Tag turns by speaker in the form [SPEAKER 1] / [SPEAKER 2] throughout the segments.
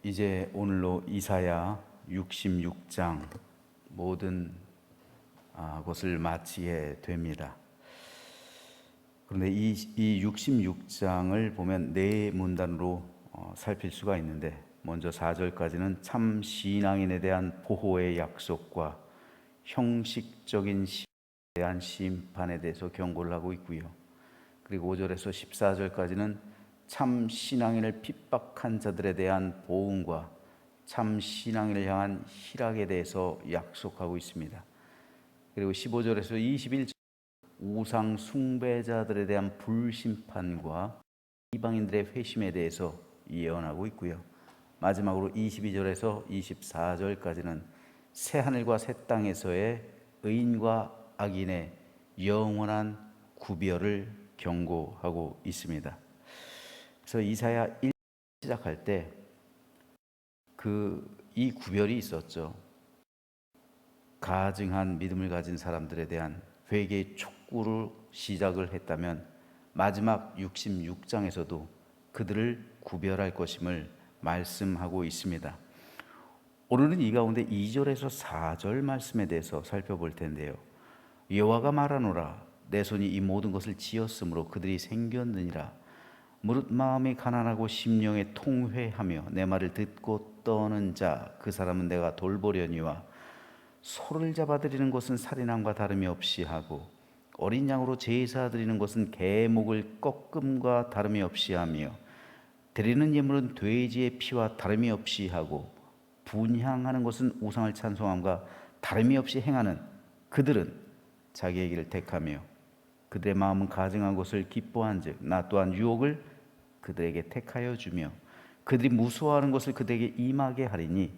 [SPEAKER 1] 이제 오늘로 이사야 66장 모든 것을 마치게 됩니다. 그런데 이 66장을 보면 네 문단으로 살필 수가 있는데, 먼저 4절까지는 참 신앙인에 대한 보호의 약속과 형식적인 신앙에 대한 심판에 대해서 경고를 하고 있고요. 그리고 5절에서 14절까지는 참 신앙인을 핍박한 자들에 대한 보응과 참 신앙인을 향한 희락에 대해서 약속하고 있습니다. 그리고 15절에서 21절 우상 숭배자들에 대한 불심판과 이방인들의 회심에 대해서 예언하고 있고요. 마지막으로 22절에서 24절까지는 새 하늘과 새 땅에서의 의인과 악인의 영원한 구별을 경고하고 있습니다. 그래서 이사야 1 시작할 때 이 구별이 있었죠. 가증한 믿음을 가진 사람들에 대한 회개의 촉구로 시작을 했다면 마지막 66장에서도 그들을 구별할 것임을 말씀하고 있습니다. 오늘은 이 가운데 2절에서 4절 말씀에 대해서 살펴볼 텐데요. 여호와가 말하노라, 내 손이 이 모든 것을 지었으므로 그들이 생겼느니라. 무릇 마음이 가난하고 심령에 통회하며 내 말을 듣고 떠는 자, 그 사람은 내가 돌보려니와 소를 잡아드리는 것은 살인함과 다름이 없이 하고 어린 양으로 제사 드리는 것은 개목을 꺾음과 다름이 없이 하며 드리는 예물은 돼지의 피와 다름이 없이 하고 분향하는 것은 우상을 찬송함과 다름이 없이 행하는 그들은 자기의 길을 택하며 그들의 마음은 가증한 것을 기뻐한즉 나 또한 유혹을 그들에게 택하여 주며 그들이 무서워하는 것을 그들에게 임하게 하리니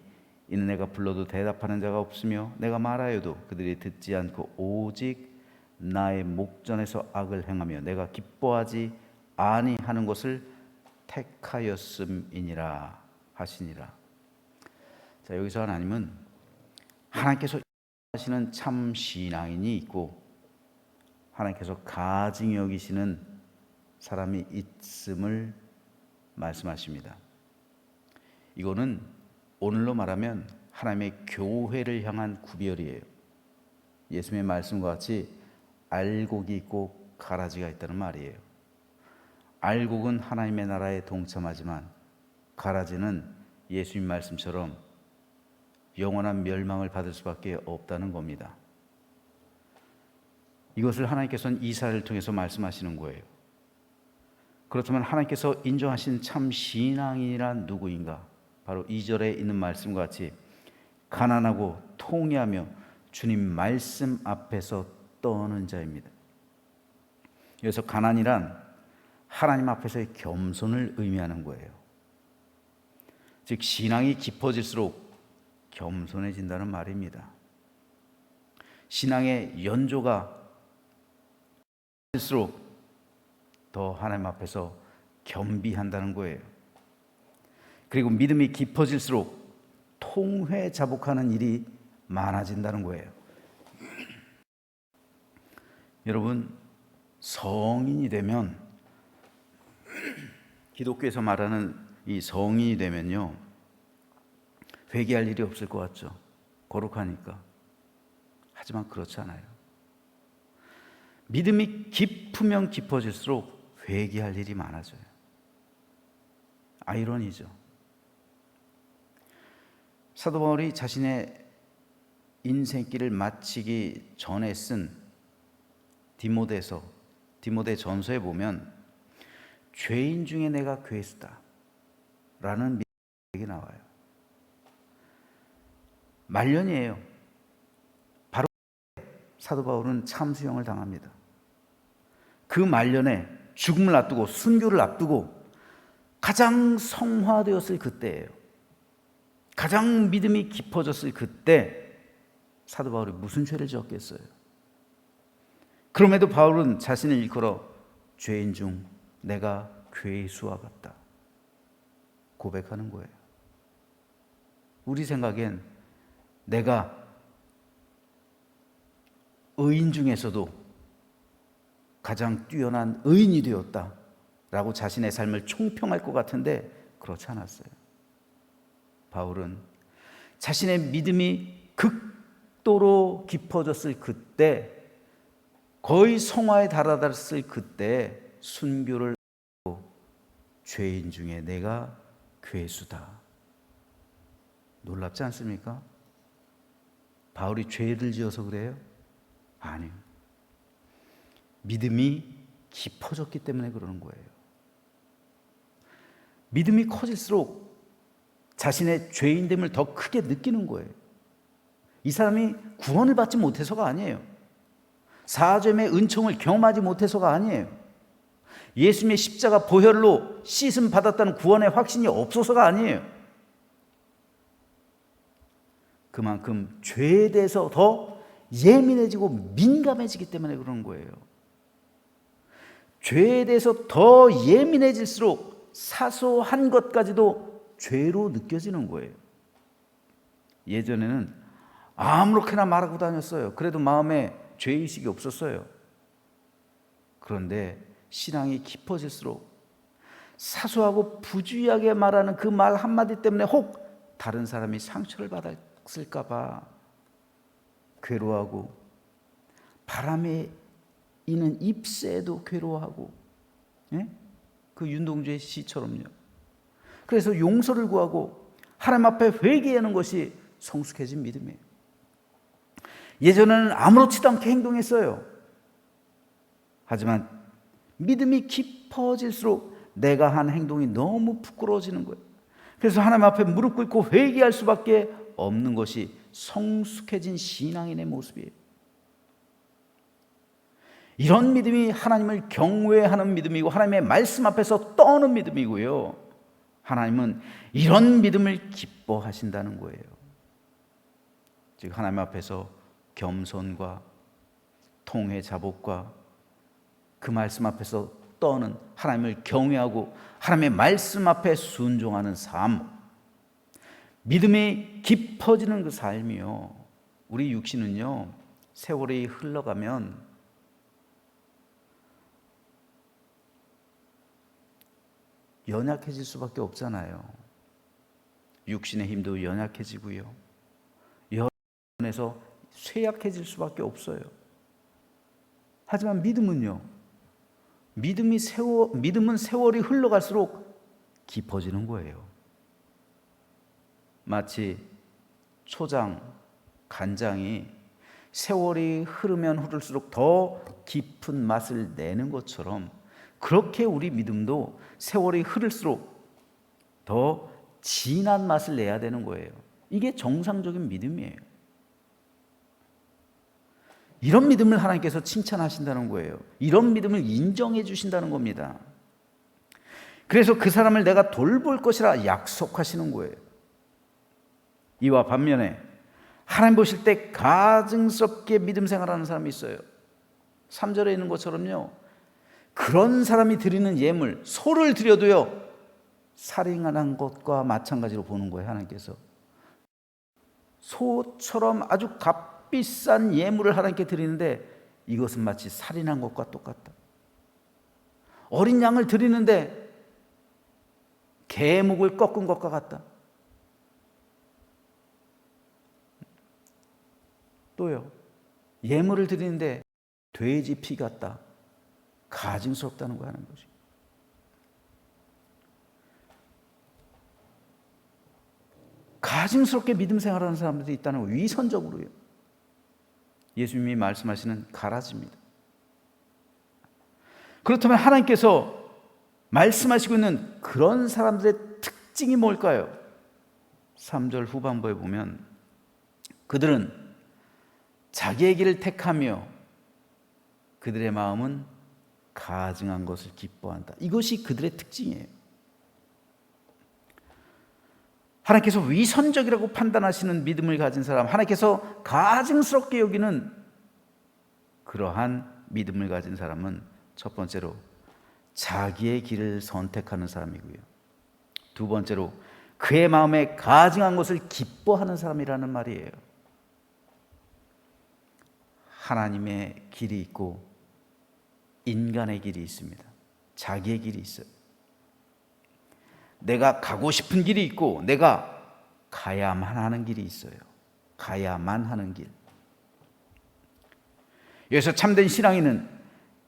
[SPEAKER 1] 이는 내가 불러도 대답하는 자가 없으며 내가 말하여도 그들이 듣지 않고 오직 나의 목전에서 악을 행하며 내가 기뻐하지 아니하는 것을 택하였음이니라 하시니라. 자, 여기서 하나님은 하나님께서 하시는 참 신앙인이 있고 하나님께서 가증히 여기시는 사람이 있음을 말씀하십니다. 이거는 오늘로 말하면 하나님의 교회를 향한 구별이에요. 예수님의 말씀과 같이 알곡이 있고 가라지가 있다는 말이에요. 알곡은 하나님의 나라에 동참하지만 가라지는 예수님 말씀처럼 영원한 멸망을 받을 수밖에 없다는 겁니다. 이것을 하나님께서는 이사야를 통해서 말씀하시는 거예요. 그렇다면 하나님께서 인정하신 참 신앙인이란 누구인가? 바로 2절에 있는 말씀과 같이 가난하고 통회하며 주님 말씀 앞에서 떠는 자입니다. 여기서 가난이란 하나님 앞에서의 겸손을 의미하는 거예요. 즉 신앙이 깊어질수록 겸손해진다는 말입니다. 신앙의 연조가 될수록 더 하나님 앞에서 겸비한다는 거예요. 그리고 믿음이 깊어질수록 통회자복하는 일이 많아진다는 거예요. 여러분, 성인이 되면, 기독교에서 말하는 이 성인이 되면요, 회개할 일이 없을 것 같죠. 거룩하니까. 하지만 그렇지 않아요. 믿음이 깊으면 깊어질수록 회개할 일이 많아져요. 아이러니죠. 사도 바울이 자신의 인생길을 마치기 전에 쓴 디모데 전서에 보면 죄인 중에 내가 괴수다 라는 얘기 나와요. 말년이에요. 바로 사도 바울은 참수형을 당합니다. 그 말년에 죽음을 앞두고 순교를 앞두고 가장 성화되었을 그때예요. 가장 믿음이 깊어졌을 그때 사도 바울이 무슨 죄를 지었겠어요? 그럼에도 바울은 자신을 일컬어 죄인 중 내가 괴수와 같다 고백하는 거예요. 우리 생각엔 내가 의인 중에서도 가장 뛰어난 의인이 되었다라고 자신의 삶을 총평할 것 같은데 그렇지 않았어요. 바울은 자신의 믿음이 극도로 깊어졌을 그때, 거의 성화에 달아들었을 그때 순교를 하고 죄인 중에 내가 괴수다. 놀랍지 않습니까? 바울이 죄를 지어서 그래요? 아니요. 믿음이 깊어졌기 때문에 그러는 거예요. 믿음이 커질수록 자신의 죄인됨을 더 크게 느끼는 거예요. 이 사람이 구원을 받지 못해서가 아니에요. 사죄의 은총을 경험하지 못해서가 아니에요. 예수님의 십자가 보혈로 씻음 받았다는 구원의 확신이 없어서가 아니에요. 그만큼 죄에 대해서 더 예민해지고 민감해지기 때문에 그런 거예요. 죄에 대해서 더 예민해질수록 사소한 것까지도 죄로 느껴지는 거예요. 예전에는 아무렇게나 말하고 다녔어요. 그래도 마음에 죄의식이 없었어요. 그런데 신앙이 깊어질수록 사소하고 부주의하게 말하는 그 말 한마디 때문에 혹 다른 사람이 상처를 받았을까 봐 괴로워하고, 바람에 이는 잎새에도 괴로워하고, 예? 그 윤동주의 시처럼요. 그래서 용서를 구하고 하나님 앞에 회개하는 것이 성숙해진 믿음이에요. 예전에는 아무렇지도 않게 행동했어요. 하지만 믿음이 깊어질수록 내가 한 행동이 너무 부끄러워지는 거예요. 그래서 하나님 앞에 무릎 꿇고 회개할 수밖에 없는 것이 성숙해진 신앙인의 모습이에요. 이런 믿음이 하나님을 경외하는 믿음이고 하나님의 말씀 앞에서 떠는 믿음이고요. 하나님은 이런 믿음을 기뻐하신다는 거예요. 즉 하나님 앞에서 겸손과 통회 자복과 그 말씀 앞에서 떠는, 하나님을 경외하고 하나님의 말씀 앞에 순종하는 삶, 믿음이 깊어지는 그 삶이요. 우리 육신은요, 세월이 흘러가면 연약해질 수밖에 없잖아요. 육신의 힘도 연약해지고요, 영혼에서 쇠약해질 수밖에 없어요. 하지만 믿음은요, 믿음은 세월이 흘러갈수록 깊어지는 거예요. 마치 초장, 간장이 세월이 흐르면 흐를수록 더 깊은 맛을 내는 것처럼, 그렇게 우리 믿음도 세월이 흐를수록 더 진한 맛을 내야 되는 거예요. 이게 정상적인 믿음이에요. 이런 믿음을 하나님께서 칭찬하신다는 거예요. 이런 믿음을 인정해 주신다는 겁니다. 그래서 그 사람을 내가 돌볼 것이라 약속하시는 거예요. 이와 반면에 하나님 보실 때 가증스럽게 믿음 생활하는 사람이 있어요. 3절에 있는 것처럼요, 그런 사람이 드리는 예물, 소를 드려도요 살인한 것과 마찬가지로 보는 거예요. 하나님께서 소처럼 아주 값비싼 예물을 하나님께 드리는데 이것은 마치 살인한 것과 똑같다. 어린 양을 드리는데 개목을 꺾은 것과 같다. 또요, 예물을 드리는데 돼지 피 같다. 가증스럽다는 거 하는 거죠. 가증스럽게 믿음 생활하는 사람들이 있다는 거, 위선적으로요. 예수님이 말씀하시는 가라지입니다. 그렇다면 하나님께서 말씀하시고 있는 그런 사람들의 특징이 뭘까요? 3절 후반부에 보면 그들은 자기의 길을 택하며 그들의 마음은 가증한 것을 기뻐한다. 이것이 그들의 특징이에요. 하나님께서 위선적이라고 판단하시는 믿음을 가진 사람, 하나님께서 가증스럽게 여기는 그러한 믿음을 가진 사람은 첫 번째로 자기의 길을 선택하는 사람이고요, 두 번째로 그의 마음에 가증한 것을 기뻐하는 사람이라는 말이에요. 하나님의 길이 있고 인간의 길이 있습니다. 자기의 길이 있어요. 내가 가고 싶은 길이 있고 내가 가야만 하는 길이 있어요. 가야만 하는 길. 여기서 참된 신앙인은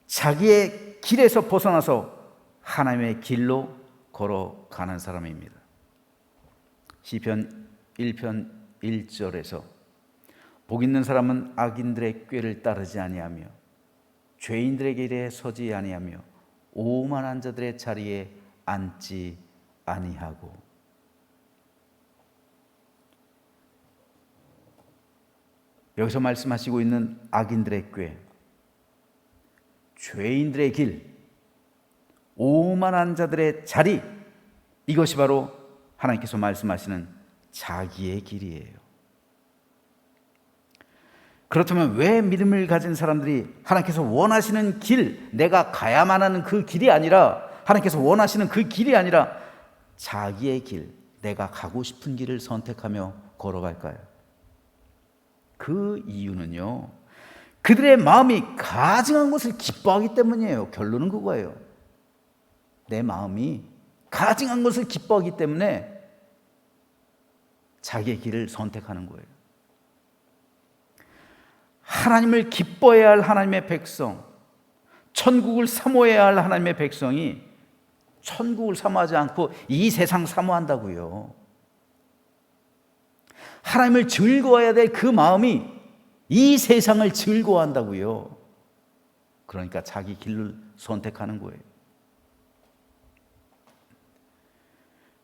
[SPEAKER 1] 자기의 길에서 벗어나서 하나님의 길로 걸어가는 사람입니다. 시편 1편 1절에서 복 있는 사람은 악인들의 꾀를 따르지 아니하며 죄인들의 길에 서지 아니하며 오만한 자들의 자리에 앉지 아니하고. 여기서 말씀하시고 있는 악인들의 꾀, 죄인들의 길, 오만한 자들의 자리, 이것이 바로 하나님께서 말씀하시는 자기의 길이에요. 그렇다면 왜 믿음을 가진 사람들이 하나님께서 원하시는 길, 내가 가야만 하는 그 길이 아니라, 하나님께서 원하시는 그 길이 아니라 자기의 길, 내가 가고 싶은 길을 선택하며 걸어갈까요? 그 이유는요, 그들의 마음이 가증한 것을 기뻐하기 때문이에요. 결론은 그거예요. 내 마음이 가증한 것을 기뻐하기 때문에 자기의 길을 선택하는 거예요. 하나님을 기뻐해야 할 하나님의 백성, 천국을 사모해야 할 하나님의 백성이 천국을 사모하지 않고 이 세상 사모한다고요. 하나님을 즐거워해야 될 그 마음이 이 세상을 즐거워한다고요. 그러니까 자기 길을 선택하는 거예요.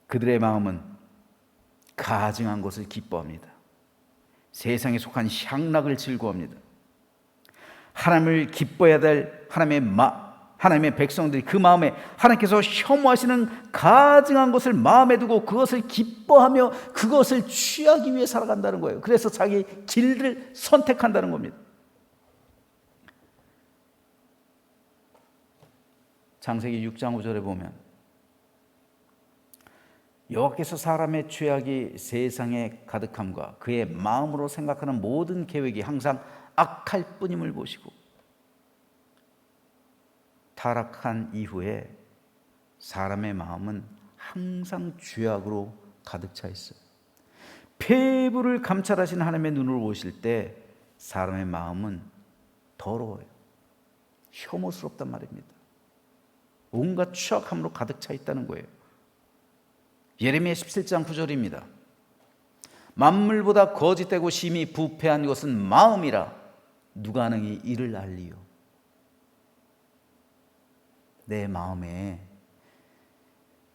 [SPEAKER 1] 그들의 마음은 가증한 것을 기뻐합니다. 세상에 속한 향락을 즐거워합니다. 하나님을 기뻐해야 될 하나님의 백성들이 그 마음에 하나님께서 혐오하시는 가증한 것을 마음에 두고 그것을 기뻐하며 그것을 취하기 위해 살아간다는 거예요. 그래서 자기 길을 선택한다는 겁니다. 창세기 6장 5절에 보면 여호와께서 사람의 죄악이 세상에 가득함과 그의 마음으로 생각하는 모든 계획이 항상 악할 뿐임을 보시고 타락한 이후에 사람의 마음은 항상 죄악으로 가득 차 있어요. 폐부를 감찰하시는 하나님의 눈으로 보실 때 사람의 마음은 더러워요. 혐오스럽단 말입니다. 온갖 추악함으로 가득 차 있다는 거예요. 예레미야 17장 9절입니다. 만물보다 거짓되고 심히 부패한 것은 마음이라 누가 능히 이를 알리요. 내 마음에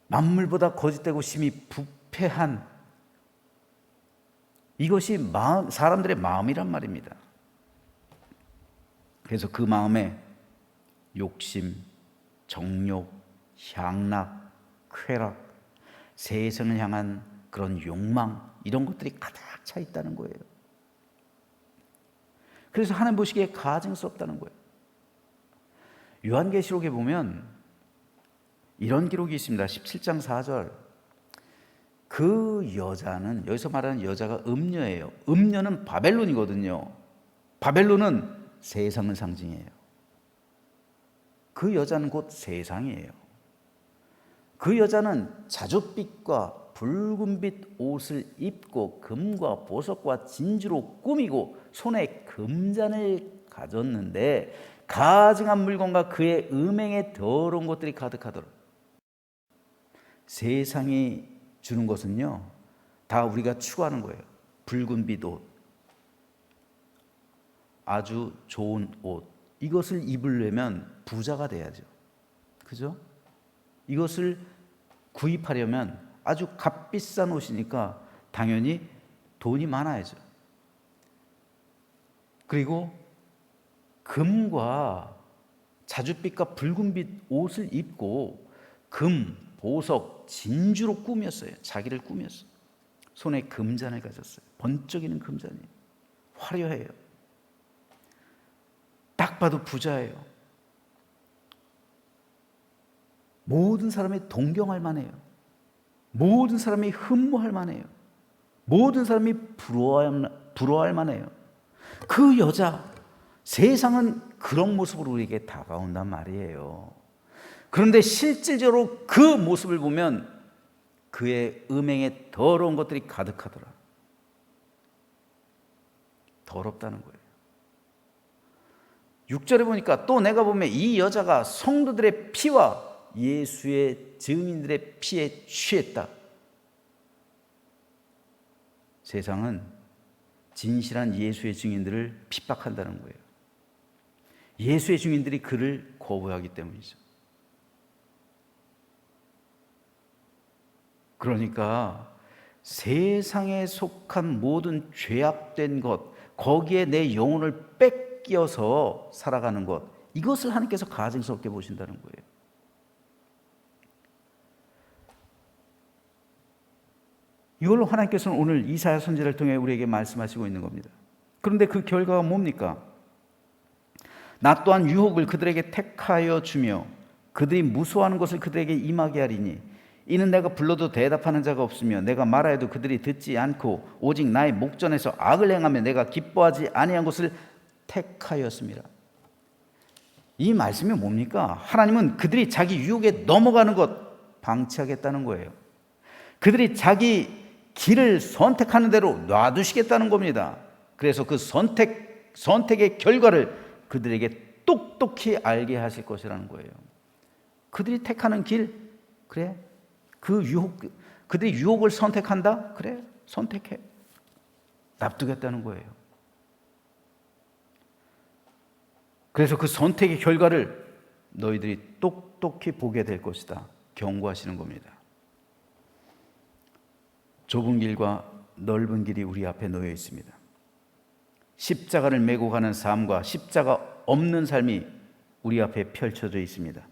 [SPEAKER 1] 만물보다 거짓되고 심히 부패한 이것이 사람들의 마음이란 말입니다. 그래서 그 마음에 욕심, 정욕, 향락, 쾌락, 세상을 향한 그런 욕망, 이런 것들이 가득 차 있다는 거예요. 그래서 하나님 보시기에 가증스럽다는 거예요. 요한계시록에 보면 이런 기록이 있습니다. 17장 4절. 그 여자는, 여기서 말하는 여자가 음녀예요. 음녀는 바벨론이거든요. 바벨론은 세상을 상징해요. 그 여자는 곧 세상이에요. 그 여자는 자줏빛과 붉은빛 옷을 입고 금과 보석과 진주로 꾸미고 손에 금잔을 가졌는데 가증한 물건과 그의 음행에 더러운 것들이 가득하더라. 세상이 주는 것은요, 다 우리가 추구하는 거예요. 붉은빛 옷, 아주 좋은 옷, 이것을 입으려면 부자가 돼야죠. 그죠? 이것을 구입하려면 아주 값비싼 옷이니까 당연히 돈이 많아야죠. 그리고 금과 자줏빛과 붉은빛 옷을 입고 금, 보석, 진주로 꾸몄어요. 자기를 꾸몄어요. 손에 금잔을 가졌어요. 번쩍이는 금잔이에요. 화려해요. 딱 봐도 부자예요. 모든 사람이 동경할 만해요. 모든 사람이 흠모할 만해요. 모든 사람이 부러워할 만해요. 그 여자, 세상은 그런 모습으로 우리에게 다가온단 말이에요. 그런데 실질적으로 그 모습을 보면 그의 음행에 더러운 것들이 가득하더라. 더럽다는 거예요. 6절에 보니까 또 내가 보면 이 여자가 성도들의 피와 예수의 증인들의 피에 취했다. 세상은 진실한 예수의 증인들을 핍박한다는 거예요. 예수의 증인들이 그를 거부하기 때문이죠. 그러니까 세상에 속한 모든 죄악된 것, 거기에 내 영혼을 뺏겨서 살아가는 것, 이것을 하나님께서 가증스럽게 보신다는 거예요. 이걸로 하나님께서는 오늘 이사야 선지자를 통해 우리에게 말씀하시고 있는 겁니다. 그런데 그 결과가 뭡니까? 나 또한 유혹을 그들에게 택하여 주며 그들이 무수하는 것을 그들에게 임하게 하리니 이는 내가 불러도 대답하는 자가 없으며 내가 말하여도 그들이 듣지 않고 오직 나의 목전에서 악을 행하며 내가 기뻐하지 아니한 것을 택하였습니다. 이 말씀이 뭡니까? 하나님은 그들이 자기 유혹에 넘어가는 것 방치하겠다는 거예요. 그들이 자기 길을 선택하는 대로 놔두시겠다는 겁니다. 그래서 그 선택의 결과를 그들에게 똑똑히 알게 하실 것이라는 거예요. 그들이 택하는 길, 그래? 그들이 유혹을 선택한다? 그래? 선택해. 납두겠다는 거예요. 그래서 그 선택의 결과를 너희들이 똑똑히 보게 될 것이다. 경고하시는 겁니다. 좁은 길과 넓은 길이 우리 앞에 놓여 있습니다. 십자가를 메고 가는 삶과 십자가 없는 삶이 우리 앞에 펼쳐져 있습니다.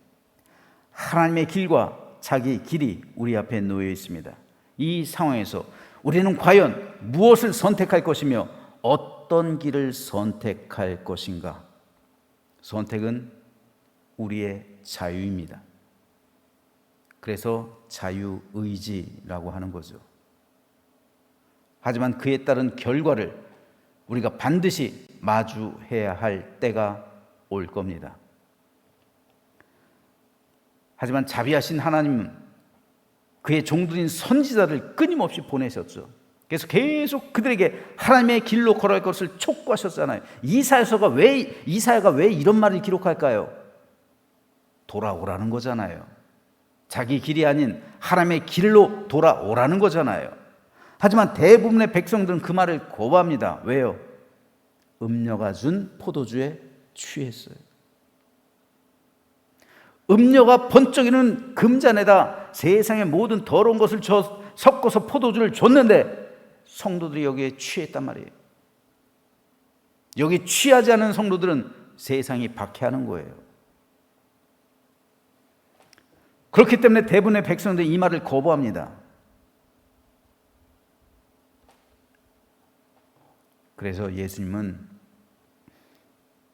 [SPEAKER 1] 하나님의 길과 자기 길이 우리 앞에 놓여 있습니다. 이 상황에서 우리는 과연 무엇을 선택할 것이며 어떤 길을 선택할 것인가? 선택은 우리의 자유입니다. 그래서 자유의지라고 하는 거죠. 하지만 그에 따른 결과를 우리가 반드시 마주해야 할 때가 올 겁니다. 하지만 자비하신 하나님은 그의 종들인 선지자를 끊임없이 보내셨죠. 그래서 계속 그들에게 하나님의 길로 걸어갈 것을 촉구하셨잖아요. 이사야가 왜 이런 말을 기록할까요? 돌아오라는 거잖아요. 자기 길이 아닌 하나님의 길로 돌아오라는 거잖아요. 하지만 대부분의 백성들은 그 말을 거부합니다. 왜요? 음녀가 준 포도주에 취했어요. 음녀가 번쩍이는 금잔에다 세상의 모든 더러운 것을 섞어서 포도주를 줬는데 성도들이 여기에 취했단 말이에요. 여기 취하지 않은 성도들은 세상이 박해하는 거예요. 그렇기 때문에 대부분의 백성들이 이 말을 거부합니다. 그래서 예수님은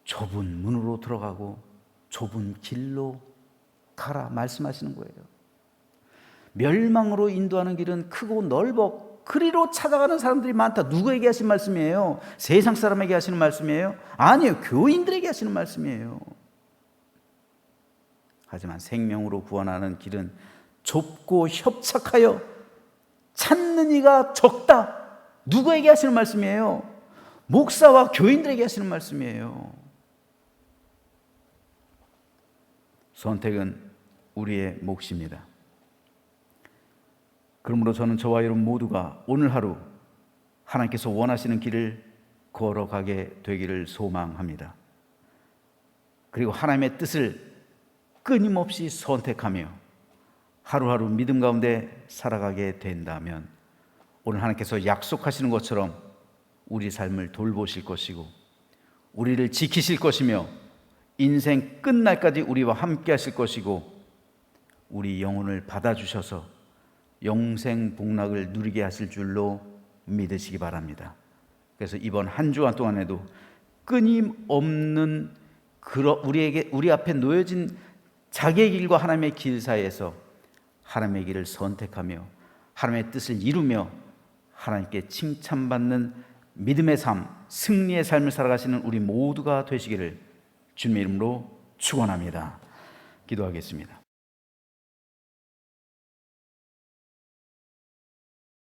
[SPEAKER 1] 좁은 문으로 들어가고 좁은 길로 가라 말씀하시는 거예요. 멸망으로 인도하는 길은 크고 넓어 그리로 찾아가는 사람들이 많다. 누구에게 하신 말씀이에요? 세상 사람에게 하시는 말씀이에요? 아니에요. 교인들에게 하시는 말씀이에요. 하지만 생명으로 구원하는 길은 좁고 협착하여 찾는 이가 적다. 누구에게 하시는 말씀이에요? 목사와 교인들에게 하시는 말씀이에요. 선택은 우리의 몫입니다. 그러므로 저는 저와 여러분 모두가 오늘 하루 하나님께서 원하시는 길을 걸어가게 되기를 소망합니다. 그리고 하나님의 뜻을 끊임없이 선택하며 하루하루 믿음 가운데 살아가게 된다면 오늘 하나님께서 약속하시는 것처럼 우리 삶을 돌보실 것이고 우리를 지키실 것이며 인생 끝날까지 우리와 함께 하실 것이고 우리 영혼을 받아주셔서 영생 복락을 누리게 하실 줄로 믿으시기 바랍니다. 그래서 이번 한 주간 동안에도 끊임없는 우리 앞에 놓여진 자기의 길과 하나님의 길 사이에서 하나님의 길을 선택하며 하나님의 뜻을 이루며 하나님께 칭찬받는 믿음의 삶, 승리의 삶을 살아가시는 우리 모두가 되시기를 주님의 이름으로 축원합니다. 기도하겠습니다.